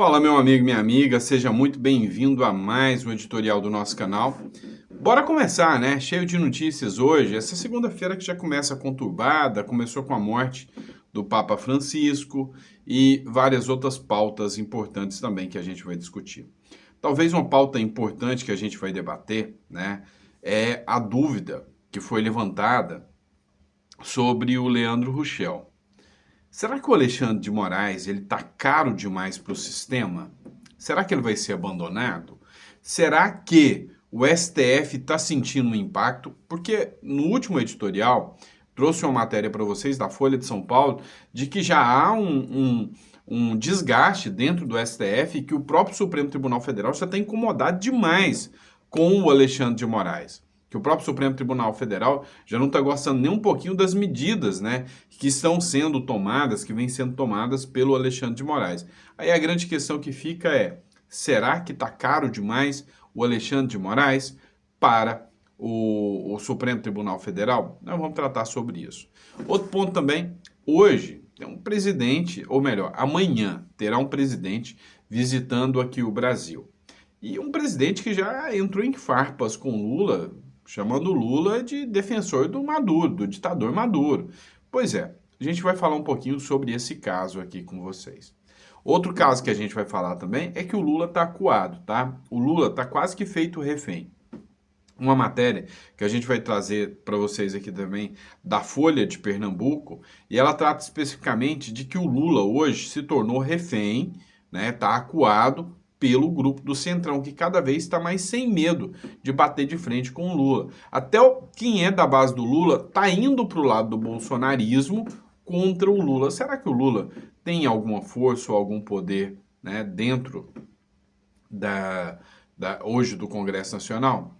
Fala, meu amigo, minha amiga, seja muito bem-vindo a mais um editorial do nosso canal. Bora começar, né? Cheio de notícias hoje. Essa segunda-feira que já começa conturbada, começou com a morte do Papa Francisco e várias outras pautas importantes também que a gente vai discutir. Talvez uma pauta importante que a gente vai debater, né, é a dúvida que foi levantada sobre o Leandro Rochel. Será que o Alexandre de Moraes ele tá caro demais para o sistema? Será que ele vai ser abandonado? Será que o STF está sentindo um impacto? Porque no último editorial trouxe uma matéria para vocês da Folha de São Paulo de que já há um desgaste dentro do STF e que o próprio Supremo Tribunal Federal já está incomodado demais com o Alexandre de Moraes. Que o próprio Supremo Tribunal Federal já não está gostando nem um pouquinho das medidas, né, que estão sendo tomadas, que vêm sendo tomadas pelo Alexandre de Moraes. Aí a grande questão que fica é, será que está caro demais o Alexandre de Moraes para o Supremo Tribunal Federal? Nós vamos tratar sobre isso. Outro ponto também, hoje tem um presidente, ou melhor, amanhã terá um presidente visitando aqui o Brasil. E um presidente que já entrou em farpas com Lula, chamando Lula de defensor do Maduro, do ditador Maduro. Pois é, a gente vai falar um pouquinho sobre esse caso aqui com vocês. Outro caso que a gente vai falar também é que o Lula está acuado, tá? O Lula está quase que feito refém. Uma matéria que a gente vai trazer para vocês aqui também da Folha de Pernambuco, e ela trata especificamente de que o Lula hoje se tornou refém, né? Está acuado pelo grupo do Centrão, que cada vez está mais sem medo de bater de frente com o Lula. Até quem é da base do Lula está indo para o lado do bolsonarismo contra o Lula. Será que o Lula tem alguma força ou algum poder, né, dentro hoje do Congresso Nacional?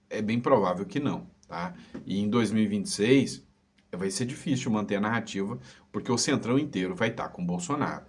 É bem provável que não, tá? E em 2026 vai ser difícil manter a narrativa, porque o Centrão inteiro vai estar com o Bolsonaro.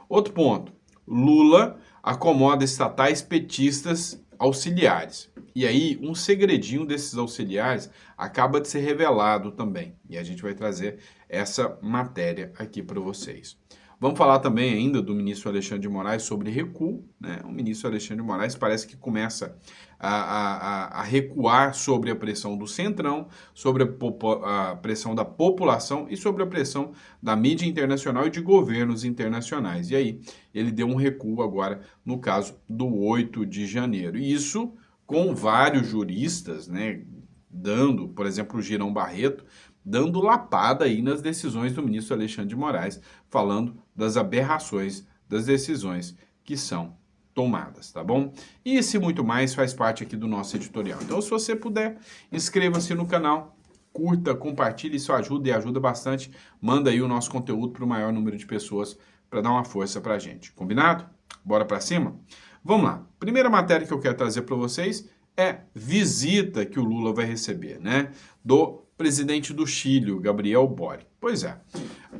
Outro ponto, Lula acomoda estatais petistas auxiliares. E aí, um segredinho desses auxiliares acaba de ser revelado também. E a gente vai trazer essa matéria aqui para vocês. Vamos falar também ainda do ministro Alexandre de Moraes sobre recuo, né? O ministro Alexandre de Moraes parece que começa a recuar sobre a pressão do Centrão, sobre a pressão da população e sobre a pressão da mídia internacional e de governos internacionais. E aí ele deu um recuo agora no caso do 8 de janeiro. E isso com vários juristas, né, dando, por exemplo, o Girão Barreto, dando lapada aí nas decisões do ministro Alexandre de Moraes, falando das aberrações das decisões que são tomadas, tá bom? E esse muito mais faz parte aqui do nosso editorial. Então, se você puder, inscreva-se no canal, curta, compartilhe, isso ajuda e ajuda bastante. Manda aí o nosso conteúdo para o maior número de pessoas para dar uma força para a gente. Combinado? Bora para cima? Vamos lá. Primeira matéria que eu quero trazer para vocês é visita que o Lula vai receber, né? Do presidente do Chile, o Gabriel Boric. Pois é,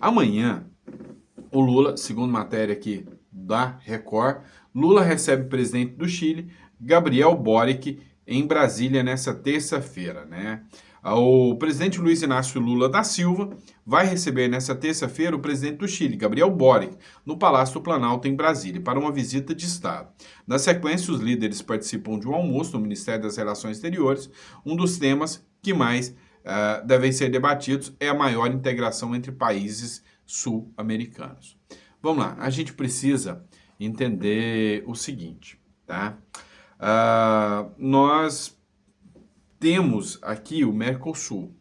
amanhã o Lula, segundo matéria aqui da Record, Lula recebe o presidente do Chile, Gabriel Boric, em Brasília nessa terça-feira, né? O presidente Luiz Inácio Lula da Silva vai receber nessa terça-feira o presidente do Chile, Gabriel Boric, no Palácio do Planalto, em Brasília, para uma visita de Estado. Na sequência, os líderes participam de um almoço no Ministério das Relações Exteriores. Um dos temas que mais devem ser debatidos é a maior integração entre países sul-americanos. Vamos lá, a gente precisa entender o seguinte, tá? Nós temos aqui o Mercosul.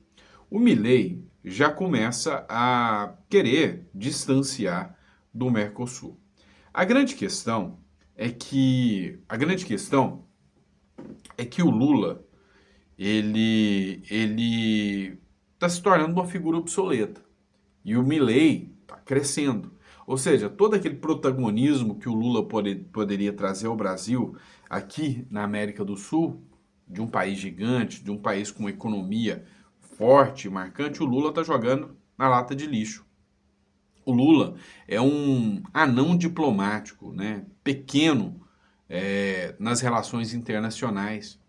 O Milei já começa a querer distanciar do Mercosul. A grande questão é que o Lula ele está se tornando uma figura obsoleta e o Milei está crescendo. Ou seja, todo aquele protagonismo que o Lula poderia trazer ao Brasil aqui na América do Sul, de um país gigante, de um país com uma economia forte, marcante, o Lula está jogando na lata de lixo. O Lula é um anão diplomático, né? Pequeno nas relações internacionais.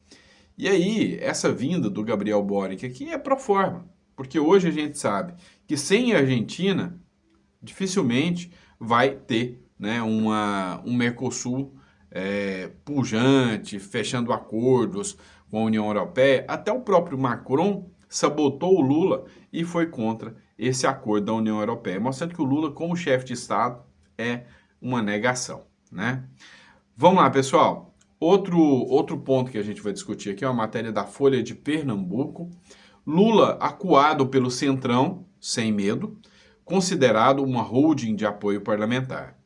E aí, essa vinda do Gabriel Boric aqui é pro forma, porque hoje a gente sabe que sem a Argentina, dificilmente vai ter né, um Mercosul pujante, fechando acordos com a União Europeia. Até o próprio Macron sabotou o Lula e foi contra esse acordo da União Europeia, mostrando que o Lula, como chefe de Estado, é uma negação, né? Vamos lá, pessoal. Outro ponto que a gente vai discutir aqui é uma matéria da Folha de Pernambuco. Lula acuado pelo Centrão, sem medo, considerado uma holding de apoio parlamentar.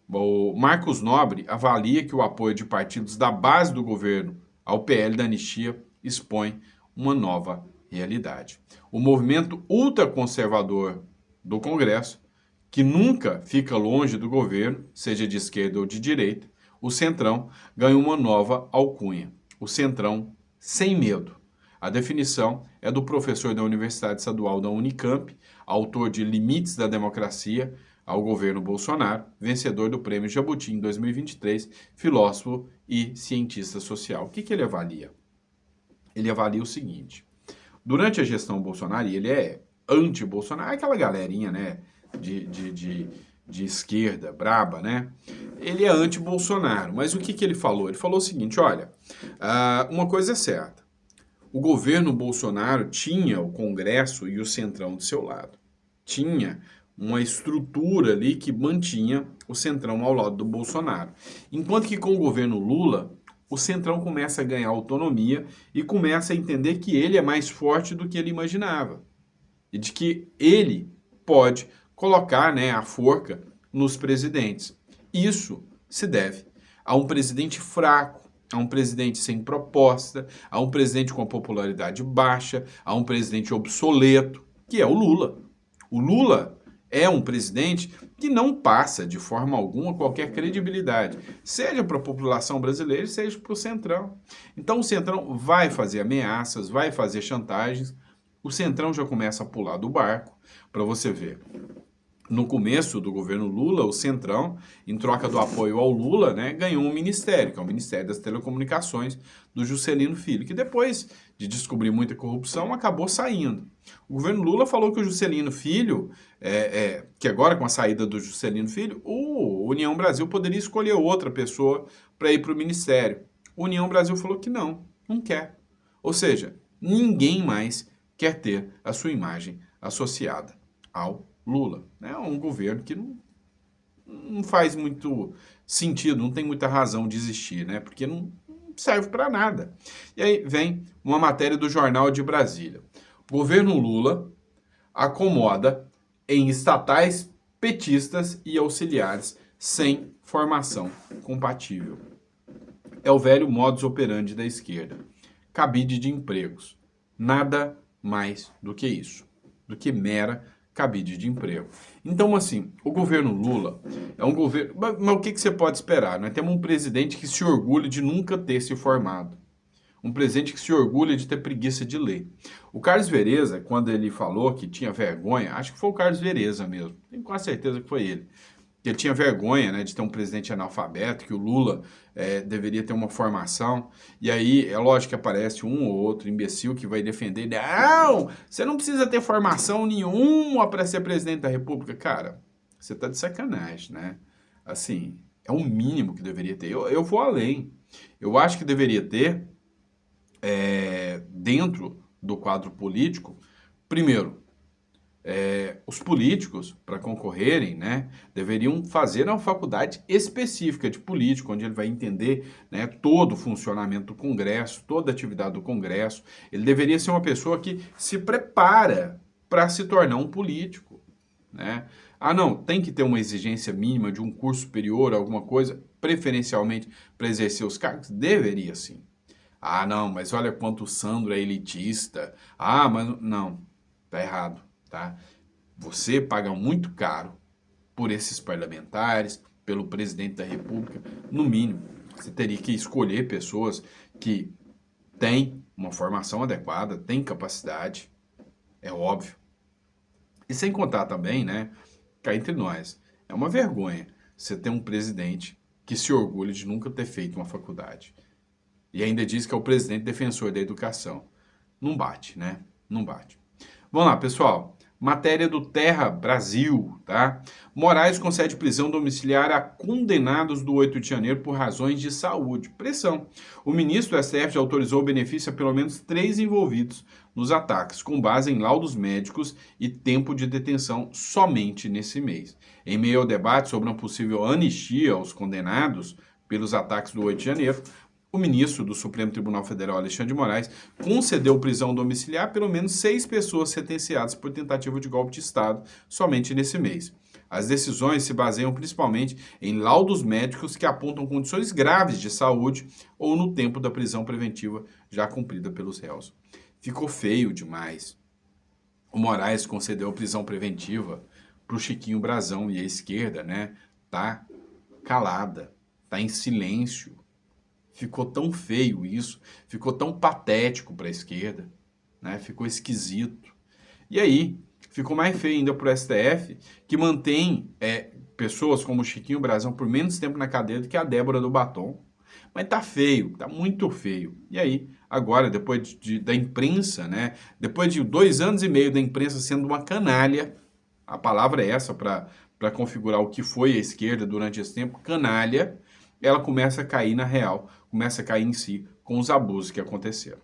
O Marcos Nobre avalia que o apoio de partidos da base do governo ao PL da anistia expõe uma nova realidade. O movimento ultraconservador do Congresso, que nunca fica longe do governo, seja de esquerda ou de direita, o Centrão, ganha uma nova alcunha, o Centrão sem medo. A definição é do professor da Universidade Estadual da Unicamp, autor de Limites da Democracia ao Governo Bolsonaro, vencedor do Prêmio Jabuti em 2023, filósofo e cientista social. O que ele avalia? Ele avalia o seguinte: durante a gestão Bolsonaro, e ele é anti-Bolsonaro, aquela galerinha, né, de esquerda, braba, né? Ele é anti-Bolsonaro. Mas o que ele falou? Ele falou o seguinte, olha, uma coisa é certa, o governo Bolsonaro tinha o Congresso e o Centrão do seu lado. Tinha uma estrutura ali que mantinha o Centrão ao lado do Bolsonaro. Enquanto que com o governo Lula, o Centrão começa a ganhar autonomia e começa a entender que ele é mais forte do que ele imaginava. E de que ele pode colocar, né, a forca nos presidentes. Isso se deve a um presidente fraco, a um presidente sem proposta, a um presidente com a popularidade baixa, a um presidente obsoleto, que é o Lula. O Lula é um presidente que não passa de forma alguma qualquer credibilidade, seja para a população brasileira, seja para o Centrão. Então o Centrão vai fazer ameaças, vai fazer chantagens, o Centrão já começa a pular do barco, para você ver. No começo do governo Lula, o Centrão, em troca do apoio ao Lula, né, ganhou um ministério, que é o Ministério das Telecomunicações, do Juscelino Filho, que depois de descobrir muita corrupção, acabou saindo. O governo Lula falou que o Juscelino Filho, que agora com a saída do Juscelino Filho, o União Brasil poderia escolher outra pessoa para ir para o ministério. O União Brasil falou que não quer. Ou seja, ninguém mais quer ter a sua imagem associada ao Lula. É um governo que não faz muito sentido, não tem muita razão de existir, né? Porque não serve para nada. E aí vem uma matéria do Jornal de Brasília. O governo Lula acomoda em estatais petistas e auxiliares sem formação compatível. É o velho modus operandi da esquerda. Cabide de empregos. Nada mais do que isso, do que mera cabide de emprego. Então, assim, o governo Lula é um governo... Mas o que você pode esperar? Nós temos um presidente que se orgulha de nunca ter se formado. Um presidente que se orgulha de ter preguiça de ler. O Carlos Vereza, quando ele falou que tinha vergonha, acho que foi o Carlos Vereza mesmo, tenho quase certeza que foi ele, que ele tinha vergonha, né, de ter um presidente analfabeto, que o Lula deveria ter uma formação, e aí é lógico que aparece um ou outro imbecil que vai defender, não, você não precisa ter formação nenhuma para ser presidente da República. Cara, você tá de sacanagem, né? Assim, é o mínimo que deveria ter. Eu vou além. Eu acho que deveria ter, dentro do quadro político, primeiro, os políticos, para concorrerem, né, deveriam fazer uma faculdade específica de política, onde ele vai entender, né, todo o funcionamento do Congresso, toda a atividade do Congresso. Ele deveria ser uma pessoa que se prepara para se tornar um político, né? Ah, não, tem que ter uma exigência mínima de um curso superior, alguma coisa, preferencialmente para exercer os cargos? Deveria sim. Ah, não, mas olha quanto o Sandro é elitista. Ah, mas não, tá errado. Tá? Você paga muito caro por esses parlamentares, pelo presidente da República. No mínimo, você teria que escolher pessoas que têm uma formação adequada, têm capacidade, é óbvio. E sem contar também, né, cá entre nós, é uma vergonha você ter um presidente que se orgulha de nunca ter feito uma faculdade. E ainda diz que é o presidente defensor da educação. Não bate, né? Não bate. Vamos lá, pessoal. Matéria do Terra Brasil, tá? Moraes concede prisão domiciliar a condenados do 8 de janeiro por razões de saúde. Pressão. O ministro do STF já autorizou o benefício a pelo menos 3 envolvidos nos ataques, com base em laudos médicos e tempo de detenção somente nesse mês. Em meio ao debate sobre uma possível anistia aos condenados pelos ataques do 8 de janeiro, o ministro do Supremo Tribunal Federal, Alexandre de Moraes, concedeu prisão domiciliar a pelo menos 6 pessoas sentenciadas por tentativa de golpe de Estado somente nesse mês. As decisões se baseiam principalmente em laudos médicos que apontam condições graves de saúde ou no tempo da prisão preventiva já cumprida pelos réus. Ficou feio demais. O Moraes concedeu prisão preventiva para o Chiquinho Brazão e a esquerda, né? Tá calada, tá em silêncio. Ficou tão feio isso, ficou tão patético para a esquerda, né? Ficou esquisito. E aí, ficou mais feio ainda para o STF, que mantém pessoas como o Chiquinho Brazão por menos tempo na cadeia do que a Débora do Batom. Mas tá feio, tá muito feio. E aí, agora, depois da imprensa, né? Depois de 2 anos e meio da imprensa sendo uma canalha, a palavra é essa para configurar o que foi a esquerda durante esse tempo, canalha, ela começa a cair na real, começa a cair em si com os abusos que aconteceram.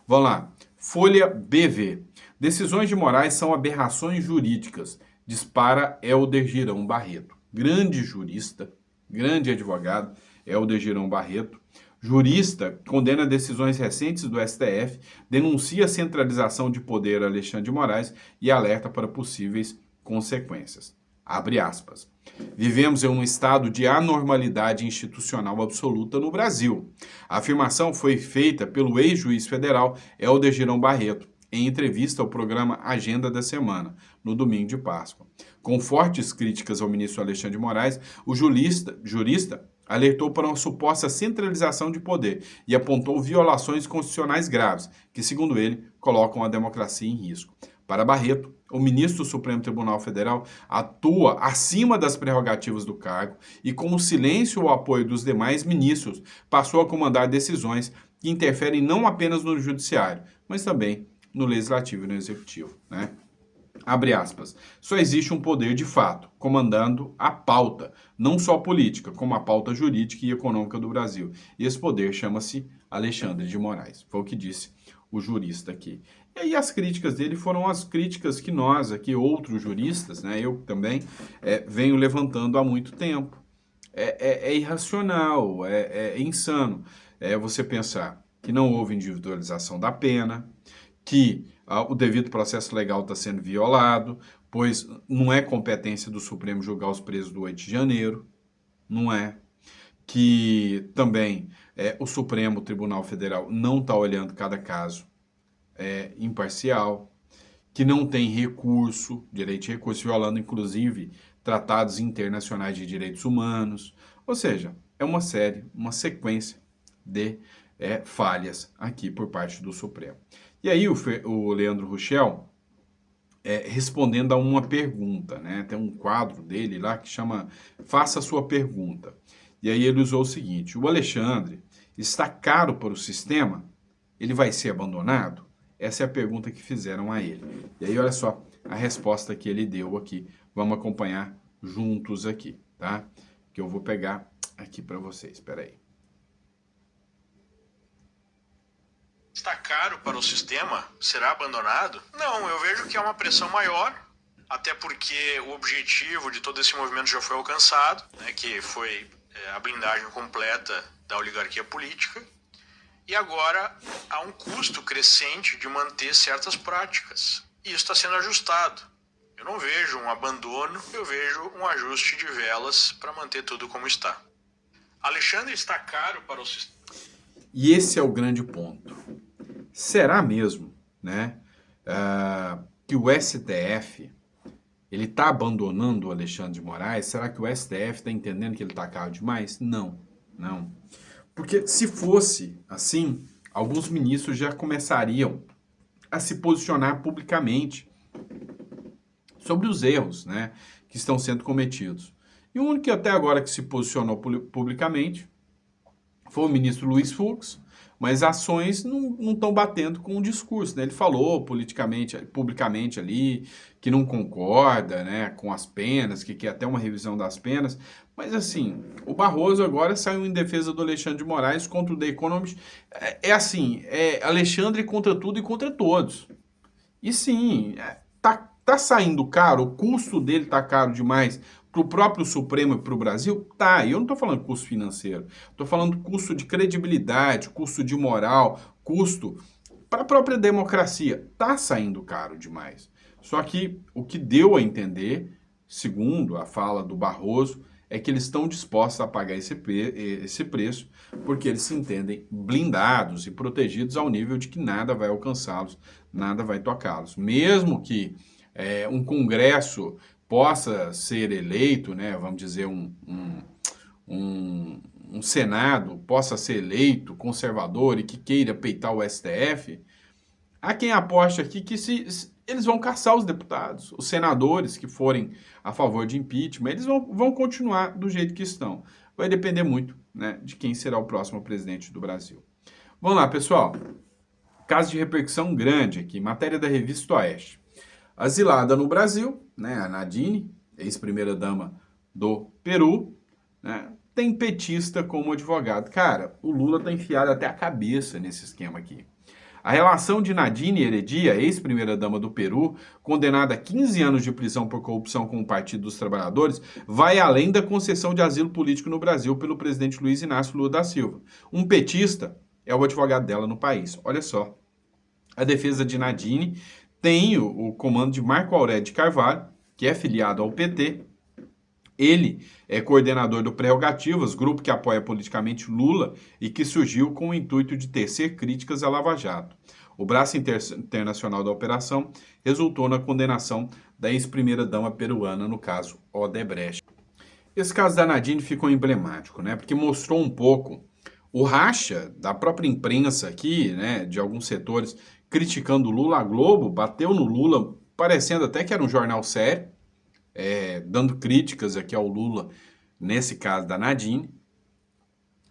Vamos lá. Folha BV. Decisões de Moraes são aberrações jurídicas, dispara Helder Girão Barreto. Grande jurista, grande advogado, Helder Girão Barreto. Jurista, condena decisões recentes do STF, denuncia a centralização de poder a Alexandre de Moraes e alerta para possíveis consequências. Abre aspas. Vivemos em um estado de anormalidade institucional absoluta no Brasil. A afirmação foi feita pelo ex-juiz federal Helder Girão Barreto, em entrevista ao programa Agenda da Semana, no domingo de Páscoa. Com fortes críticas ao ministro Alexandre de Moraes, o jurista alertou para uma suposta centralização de poder e apontou violações constitucionais graves, que, segundo ele, colocam a democracia em risco. Para Barreto, o ministro do Supremo Tribunal Federal atua acima das prerrogativas do cargo e, com o silêncio ou apoio dos demais ministros, passou a comandar decisões que interferem não apenas no judiciário, mas também no legislativo e no executivo, né? Abre aspas. Só existe um poder de fato, comandando a pauta, não só política, como a pauta jurídica e econômica do Brasil. E esse poder chama-se Alexandre de Moraes. Foi o que disse o jurista aqui. E aí as críticas dele foram as críticas que nós aqui, outros juristas, né, eu também, venho levantando há muito tempo. É irracional, é insano você pensar que não houve individualização da pena, que o devido processo legal está sendo violado, pois não é competência do Supremo julgar os presos do 8 de janeiro, não é. Que também o Supremo Tribunal Federal não está olhando cada caso imparcial, que não tem recurso, direito de recurso, violando inclusive tratados internacionais de direitos humanos. Ou seja, é uma sequência de falhas aqui por parte do Supremo. E aí o Leandro Ruschel, respondendo a uma pergunta, né? Tem um quadro dele lá que chama Faça a Sua Pergunta. E aí ele usou o seguinte: o Alexandre está caro para o sistema? Ele vai ser abandonado? Essa é a pergunta que fizeram a ele. E aí olha só a resposta que ele deu aqui. Vamos acompanhar juntos aqui, tá? Que eu vou pegar aqui para vocês. Espera aí. Está caro para o sistema? Será abandonado? Não, eu vejo que é uma pressão maior, até porque o objetivo de todo esse movimento já foi alcançado, né, que foi a blindagem completa da oligarquia política, e agora há um custo crescente de manter certas práticas, e isso está sendo ajustado. Eu não vejo um abandono, eu vejo um ajuste de velas para manter tudo como está. Alexandre está caro para o sistema. E esse é o grande ponto. Será mesmo, né, que o STF ele está abandonando o Alexandre de Moraes? Será que o STF está entendendo que ele está caro demais? Não, não. Porque se fosse assim, alguns ministros já começariam a se posicionar publicamente sobre os erros, né, que estão sendo cometidos. E o único que até agora que se posicionou publicamente foi o ministro Luiz Fux, mas ações não estão batendo com o discurso, né? Ele falou politicamente, publicamente ali, que não concorda, né, com as penas, que quer até uma revisão das penas, mas assim, o Barroso agora saiu em defesa do Alexandre de Moraes contra o The Economist. É Alexandre contra tudo e contra todos. E sim, tá saindo caro, o custo dele tá caro demais para o próprio Supremo e para o Brasil? Tá, e eu não estou falando custo financeiro, estou falando custo de credibilidade, custo de moral, custo para a própria democracia. Tá saindo caro demais. Só que o que deu a entender, segundo a fala do Barroso, é que eles estão dispostos a pagar esse preço porque eles se entendem blindados e protegidos ao nível de que nada vai alcançá-los, nada vai tocá-los. Mesmo que um Congresso possa ser eleito, né, vamos dizer, um Senado possa ser eleito conservador e que queira peitar o STF, há quem aposte aqui que eles vão caçar os deputados, os senadores que forem a favor de impeachment, eles vão continuar do jeito que estão. Vai depender muito, né, de quem será o próximo presidente do Brasil. Vamos lá, pessoal. Caso de repercussão grande aqui, matéria da Revista Oeste. Asilada no Brasil, né, a Nadine, ex-primeira-dama do Peru, né, tem petista como advogado. Cara, o Lula tá enfiado até a cabeça nesse esquema aqui. A relação de Nadine Heredia, ex-primeira-dama do Peru, condenada a 15 anos de prisão por corrupção com o Partido dos Trabalhadores, vai além da concessão de asilo político no Brasil pelo presidente Luiz Inácio Lula da Silva. Um petista é o advogado dela no país. Olha só. A defesa de Nadine tem o comando de Marco Aurélio de Carvalho, que é filiado ao PT. Ele é coordenador do Prerrogativas, grupo que apoia politicamente Lula e que surgiu com o intuito de tecer críticas à Lava Jato. O braço internacional da operação resultou na condenação da ex-primeira-dama peruana, no caso Odebrecht. Esse caso da Nadine ficou emblemático, né? Porque mostrou um pouco o racha da própria imprensa aqui, né, de alguns setores, criticando o Lula. A Globo bateu no Lula, parecendo até que era um jornal sério, dando críticas aqui ao Lula, nesse caso da Nadine.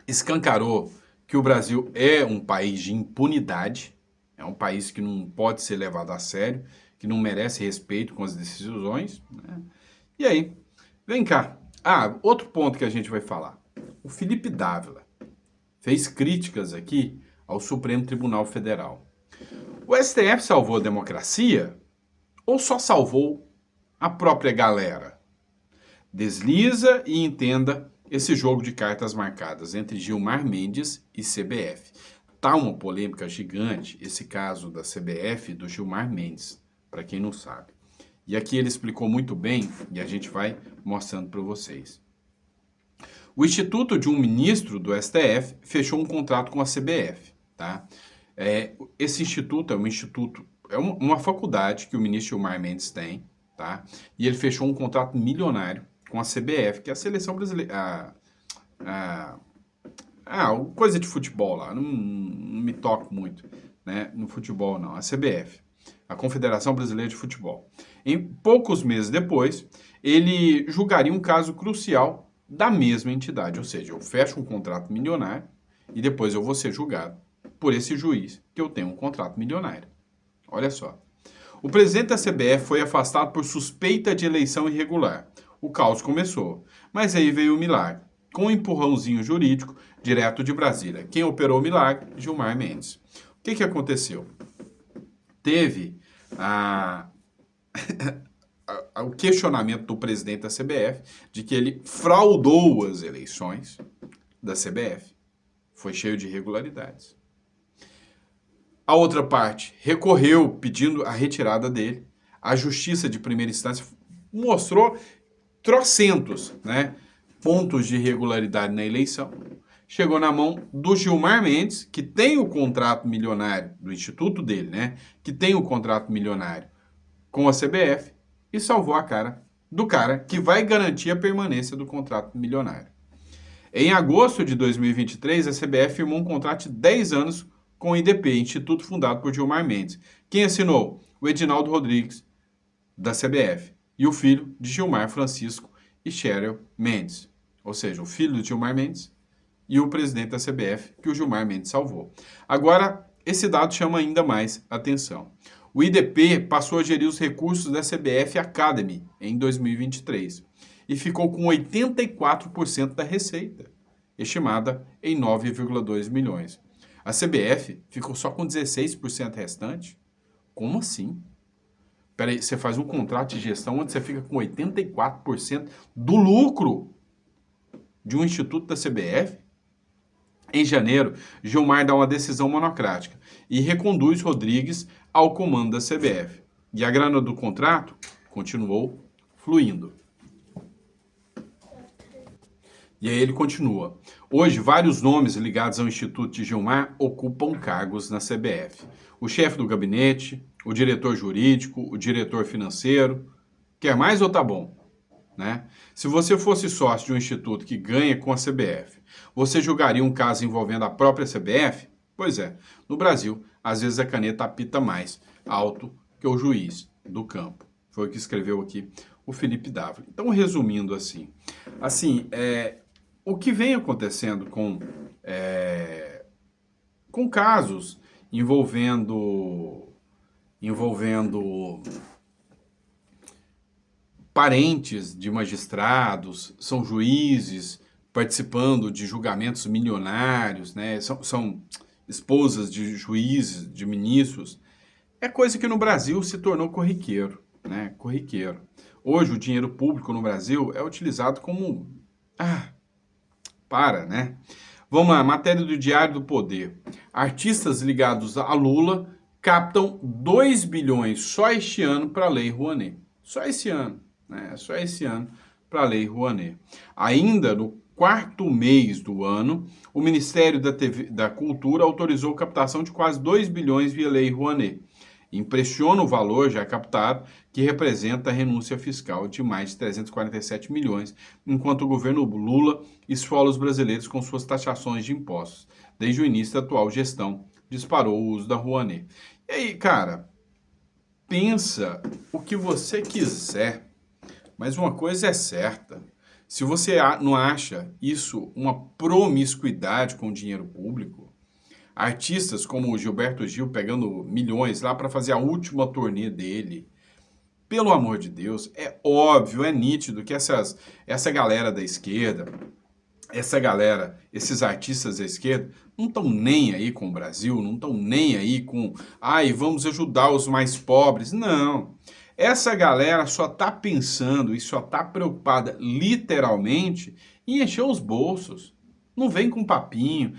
Escancarou que o Brasil é um país de impunidade, é um país que não pode ser levado a sério, que não merece respeito com as decisões, né? E aí, vem cá. Outro ponto que a gente vai falar. O Felipe Dávila fez críticas aqui ao Supremo Tribunal Federal. O STF salvou a democracia ou só salvou a própria galera? Desliza e entenda esse jogo de cartas marcadas entre Gilmar Mendes e CBF. Tá uma polêmica gigante esse caso da CBF e do Gilmar Mendes, para quem não sabe. E aqui ele explicou muito bem e a gente vai mostrando para vocês. O Instituto de um ministro do STF fechou um contrato com a CBF, tá? Esse instituto é uma faculdade que o ministro Gilmar Mendes tem, tá? E ele fechou um contrato milionário com a CBF, que é a seleção brasileira, coisa de futebol lá, não me toco muito, né, no futebol não, a CBF, a Confederação Brasileira de Futebol. Em poucos meses depois, ele julgaria um caso crucial da mesma entidade, ou seja, eu fecho um contrato milionário e depois eu vou ser julgado por esse juiz que eu tenho um contrato milionário. Olha só. O presidente da CBF foi afastado por suspeita de eleição irregular. O caos começou, mas aí veio o milagre, com um empurrãozinho jurídico direto de Brasília. Quem operou o milagre? Gilmar Mendes. O que aconteceu? Teve o questionamento do presidente da CBF de que ele fraudou as eleições da CBF. Foi cheio de irregularidades. A outra parte recorreu pedindo a retirada dele. A justiça de primeira instância mostrou trocentos, né, pontos de irregularidade na eleição. Chegou na mão do Gilmar Mendes, que tem o contrato milionário do instituto dele, né, que tem o contrato milionário com a CBF, e salvou a cara do cara que vai garantir a permanência do contrato milionário. Em agosto de 2023, a CBF firmou um contrato de 10 anos com o IDP, instituto fundado por Gilmar Mendes. Quem assinou? O Edinaldo Rodrigues, da CBF, e o filho de Gilmar, Francisco e Cheryl Mendes. Ou seja, o filho de Gilmar Mendes e o presidente da CBF, que o Gilmar Mendes salvou. Agora, esse dado chama ainda mais atenção. O IDP passou a gerir os recursos da CBF Academy em 2023 e ficou com 84% da receita, estimada em 9,2 milhões. A CBF ficou só com 16% restante? Como assim? Peraí, você faz um contrato de gestão onde você fica com 84% do lucro de um instituto da CBF? Em janeiro, Gilmar dá uma decisão monocrática e reconduz Rodrigues ao comando da CBF. E a grana do contrato continuou fluindo. E aí ele continua. Hoje, vários nomes ligados ao Instituto de Gilmar ocupam cargos na CBF. O chefe do gabinete, o diretor jurídico, o diretor financeiro. Quer mais ou tá bom? Né? Se você fosse sócio de um instituto que ganha com a CBF, você julgaria um caso envolvendo a própria CBF? Pois é, no Brasil, às vezes a caneta apita mais alto que o juiz do campo. Foi o que escreveu aqui o Felipe Dávila. Então, resumindo assim, o que vem acontecendo com casos envolvendo parentes de magistrados, são juízes participando de julgamentos milionários, né? São esposas de juízes, de ministros. É coisa que no Brasil se tornou corriqueiro, né? Corriqueiro. Hoje o dinheiro público no Brasil é utilizado como... né? Vamos lá, matéria do Diário do Poder. Artistas ligados a Lula captam 2 bilhões só este ano para a Lei Rouanet. Só esse ano, né? Só esse ano para a Lei Rouanet. Ainda no quarto mês do ano, o Ministério da Cultura autorizou a captação de quase 2 bilhões via Lei Rouanet. Impressiona o valor já captado, que representa a renúncia fiscal de mais de 347 milhões, enquanto o governo Lula esfola os brasileiros com suas taxações de impostos. Desde o início da atual gestão, disparou o uso da Rouanet. E aí, cara, pensa o que você quiser, mas uma coisa é certa. Se você não acha isso uma promiscuidade com o dinheiro público, artistas como o Gilberto Gil pegando milhões lá para fazer a última turnê dele, pelo amor de Deus, é óbvio, é nítido que essa galera da esquerda, esses artistas da esquerda, não estão nem aí com o Brasil, não estão nem aí com, vamos ajudar os mais pobres. Não. Essa galera só está pensando e só está preocupada, literalmente, em encher os bolsos. Não vem com papinho.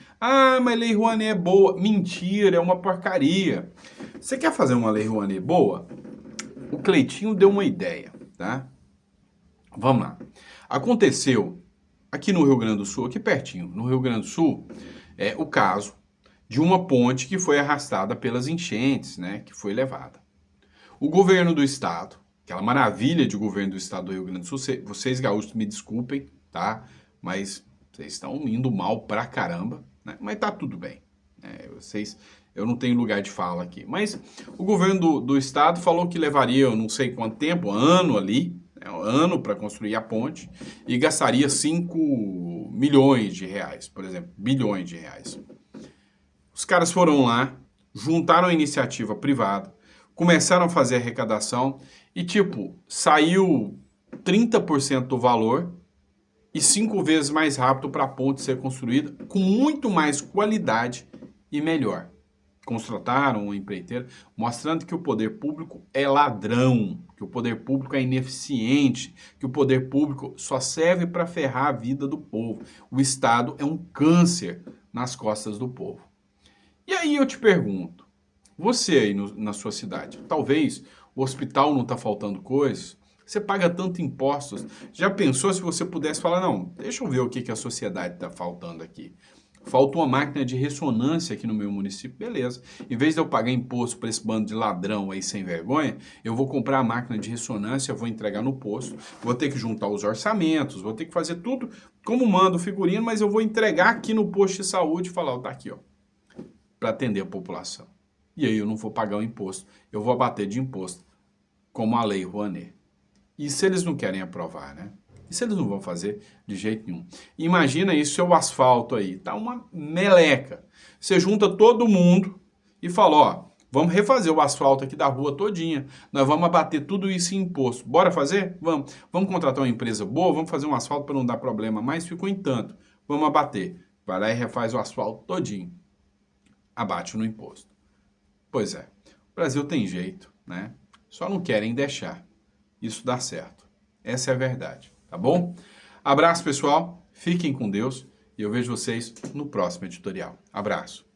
Mas Lei Rouanet é boa. Mentira, é uma porcaria. Você quer fazer uma Lei Rouanet boa? O Cleitinho deu uma ideia, tá? Vamos lá. Aconteceu aqui no Rio Grande do Sul, aqui pertinho, no Rio Grande do Sul, o caso de uma ponte que foi arrastada pelas enchentes, né? Que foi levada. O governo do estado, aquela maravilha de governo do estado do Rio Grande do Sul, vocês gaúchos me desculpem, tá? Mas vocês estão indo mal pra caramba, né? Mas tá tudo bem. Eu não tenho lugar de fala aqui. Mas o governo do estado falou que levaria, eu não sei quanto tempo, ano para construir a ponte, e gastaria 5 milhões de reais, por exemplo, bilhões de reais. Os caras foram lá, juntaram a iniciativa privada, começaram a fazer arrecadação e, saiu 30% do valor e 5 vezes mais rápido para a ponte ser construída, com muito mais qualidade e melhor. Contrataram uma empreiteira, mostrando que o poder público é ladrão, que o poder público é ineficiente, que o poder público só serve para ferrar a vida do povo. O Estado é um câncer nas costas do povo. E aí eu te pergunto, você aí na sua cidade, talvez o hospital não está faltando coisas, você paga tanto impostos, já pensou se você pudesse falar, não, deixa eu ver o que a sociedade está faltando aqui. Falta uma máquina de ressonância aqui no meu município, beleza. Em vez de eu pagar imposto para esse bando de ladrão aí sem vergonha, eu vou comprar a máquina de ressonância, vou entregar no posto, vou ter que juntar os orçamentos, vou ter que fazer tudo como manda o figurino, mas eu vou entregar aqui no posto de saúde e falar, tá aqui, ó, para atender a população. E aí eu não vou pagar o imposto, eu vou abater de imposto, como a Lei Rouanet. E se eles não querem aprovar, né? Isso eles não vão fazer de jeito nenhum. Imagina isso, seu asfalto aí, tá uma meleca. Você junta todo mundo e fala, ó, vamos refazer o asfalto aqui da rua todinha. Nós vamos abater tudo isso em imposto. Bora fazer? Vamos. Vamos contratar uma empresa boa, vamos fazer um asfalto para não dar problema mais, ficou em tanto. Vamos abater. Vai lá e refaz o asfalto todinho. Abate no imposto. Pois é, o Brasil tem jeito, né? Só não querem deixar isso dar certo. Essa é a verdade, tá bom? Abraço, pessoal. Fiquem com Deus e eu vejo vocês no próximo editorial. Abraço.